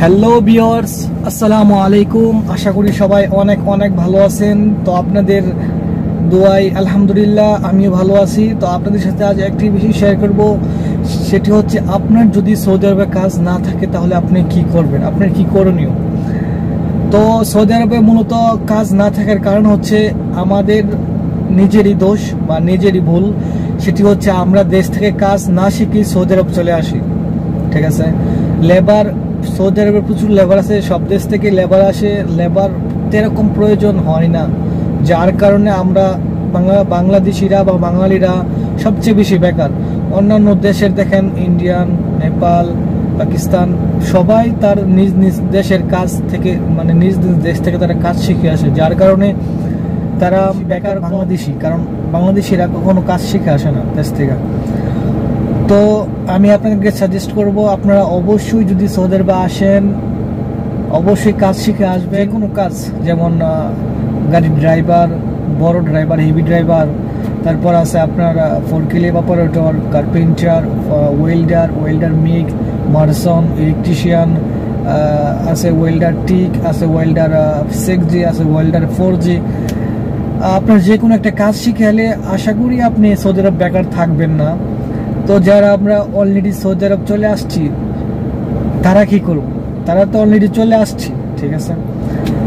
Hello viewers, আসসালামু আলাইকুম। আশা করি সবাই অনেক অনেক ভালো আছেন। তো আপনাদের দোয়াই আলহামদুলিল্লাহ আমিও ভালো আছি। তো আপনাদের সাথে আজ একটি বিষয় শেয়ার করব, সেটি হচ্ছে আপনার যদি সৌদি আরবে কাজ না থাকে তাহলে আপনি কি করবেন, আপনার কি করণীয়। তো সৌদি আরবে মূলত কাজ না থাকার কারণ হচ্ছে আমাদের নিজেরই দোষ বা নিজেরই ভুল। সেটি হচ্ছে আমরা দেশ থেকে কাজ না শিখি সৌদি আরব চলে আসি। ঠিক আছে, লেবার সৌদি আরবে প্রচুর লেবার আছে, সব দেশ থেকে লেবার আসে, লেবার এরকম প্রয়োজন হয় না, যার কারণে আমরা বাংলাদেশিরা বা বাঙালিরা সবচেয়ে বেশি বেকার। অন্যান্য দেশের দেখেন, ইন্ডিয়ান, নেপাল, পাকিস্তান, সবাই তার নিজ নিজ দেশের কাজ থেকে মানে নিজ নিজ দেশ থেকে তারা কাজ শিখে আসে, যার কারণে তারা বেকার বাংলাদেশি, কারণ বাংলাদেশিরা কখনো কাজ শিখে আসে না দেশ থেকে। তো আমি আপনাদেরকে সাজেস্ট করব, আপনারা অবশ্যই যদি সৌদি আরবে আসেন অবশ্যই কাজ শিখে আসবে। কোনো কাজ, যেমন গাড়ির ড্রাইভার, বড় ড্রাইভার, হেভি ড্রাইভার, তারপর আছে আপনার forklift operator, carpenter, welder MIG, mason, electrician, আছে ওয়েল্ডার টিক, আছে ওয়েল্ডার 6G, আছে ওয়েল্ডার 4G। আপনার যে কোনো একটা কাজ শিখে এলে আশা করি আপনি সৌদি আরব বেকার থাকবেন না। তো যারা আমরা অলরেডি সৌদি আরব চলে আসছি তারা কি করব, তারা তো অলরেডি চলে আসছি, ঠিক আছে।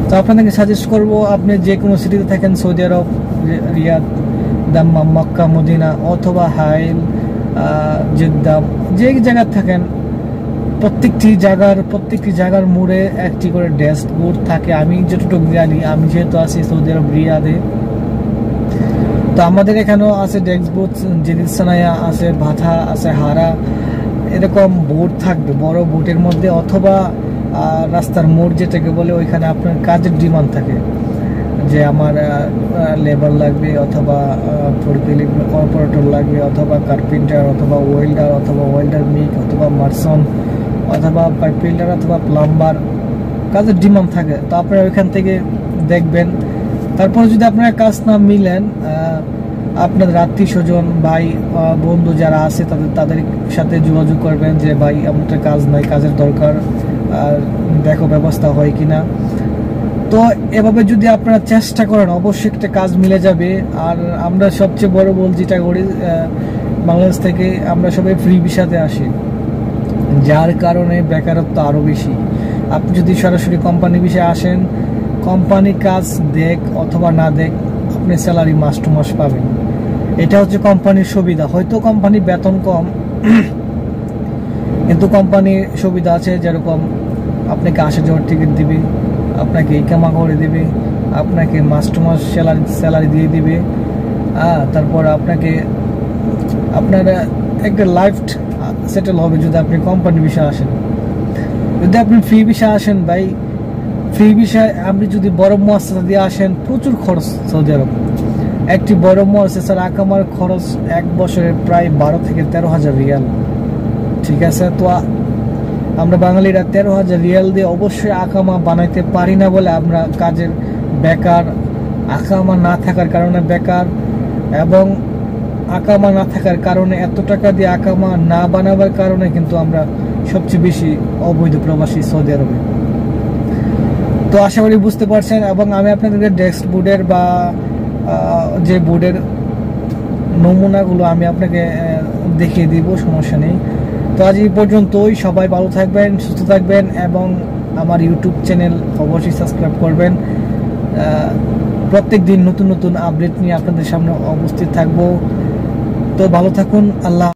তো আপনাদেরকে সাজেস্ট করব, আপনি যে কোনো সিটিতে থাকেন সৌদি আরব, রিয়াদ, দাম্মাম, মক্কা, মদিনা অথবা হাইল, জেদ্দা, যে জায়গায় থাকেন প্রত্যেকটি জায়গার মোড়ে একটি করে ড্যাশবোর্ড থাকে। আমি যতটুকু জানি, আমি যেহেতু আছি সৌদি আরব রিয়াদে, তো আমাদের এখানেও আছে ডেস্কবোর্ড, জেদিদ সানায়া আছে, ভাথা আছে, হারা, এরকম বোর্ড থাকবে বড় বোর্ডের মধ্যে, অথবা রাস্তার মোড় যেটাকে বলে, ওইখানে আপনার কাজের ডিমান্ড থাকে যে আমার লেবার লাগবে, অথবা ফোরক্লিপ অপারেটর লাগবে, অথবা কার্পেন্টার, অথবা ওয়েল্ডার মিক, অথবা মার্সন, অথবা পাইপ ফিল্টার, অথবা প্লাম্বার, কাজের ডিমান্ড থাকে। তো আপনারা ওইখান থেকে দেখবেন। তারপরে যদি আপনারা কাজ না মিলেন, আপনাদের আত্মীয় স্বজন, ভাই, বন্ধু যারা আছে তাদের সাথে যোগাযোগ করবেন যে ভাই আমার তো কাজ নাই, কাজের দরকার, আর দেখো ব্যবস্থা হয় কিনা। তো এভাবে যদি আপনারা চেষ্টা করেন অবশ্যই একটা কাজ মিলে যাবে। আর আমরা সবচেয়ে বড় ভুল যেটা করি, বাংলাদেশ থেকে আমরা সবাই ফ্রি ভিসাতে আসি, যার কারণে বেকারত্ব আরও বেশি। আপনি যদি সরাসরি কোম্পানি ভিসায় আসেন, কোম্পানি কাজ দেখ অথবা না দেখ, আপনি স্যালারি মাস টু মাস পাবেন। এটা হচ্ছে কোম্পানির সুবিধা। হয়তো কোম্পানি বেতন কম, কিন্তু কোম্পানির সুবিধা আছে, যেরকম আপনাকে আসা যাওয়ার টিকিট দিবে, আপনাকে ইকামা করে দিবে, আপনাকে মাস টু মাস স্যালারি দিয়ে দিবে। তারপর আপনাকে আপনার একটা লাইফ সেটেল হবে যদি আপনি কোম্পানি বিষয়ে আসেন। যদি আপনি ফ্রি বিষয়ে আসেন, ভাই ফ্রি বিষয়ে আপনি যদি বড় মুআসসাসা দিয়ে আসেন, প্রচুর খরচ সৌদি আরব। একটি বড় মুআসসাসার আকামার খরচ এক বছরে প্রায় 12 থেকে 13,000 রিয়াল, ঠিক আছে। তো আমরা বাঙালিরা 13,000 রিয়াল দিয়ে অবশ্যই আকামা বানাইতে পারি না বলে আমরা কাজের বেকার, আকামা না থাকার কারণে বেকার, এবং আকামা না থাকার কারণে এত টাকা দিয়ে আকামা না বানাবার কারণে কিন্তু আমরা সবচেয়ে বেশি অবৈধ প্রবাসী সৌদি আরবে। তো আশা করি বুঝতে পারছেন, এবং আমি আপনাদেরকে ডেস্ক বোর্ডের বা যে বোর্ডের নমুনাগুলো আমি আপনাকে দেখিয়ে দিব, সমস্যা নেই। তো আজ এই পর্যন্তই। সবাই ভালো থাকবেন, সুস্থ থাকবেন, এবং আমার ইউটিউব চ্যানেল অবশ্যই সাবস্ক্রাইব করবেন। প্রত্যেক দিন নতুন নতুন আপডেট নিয়ে আপনাদের সামনে উপস্থিত থাকবো। তো ভালো থাকুন। আল্লাহ।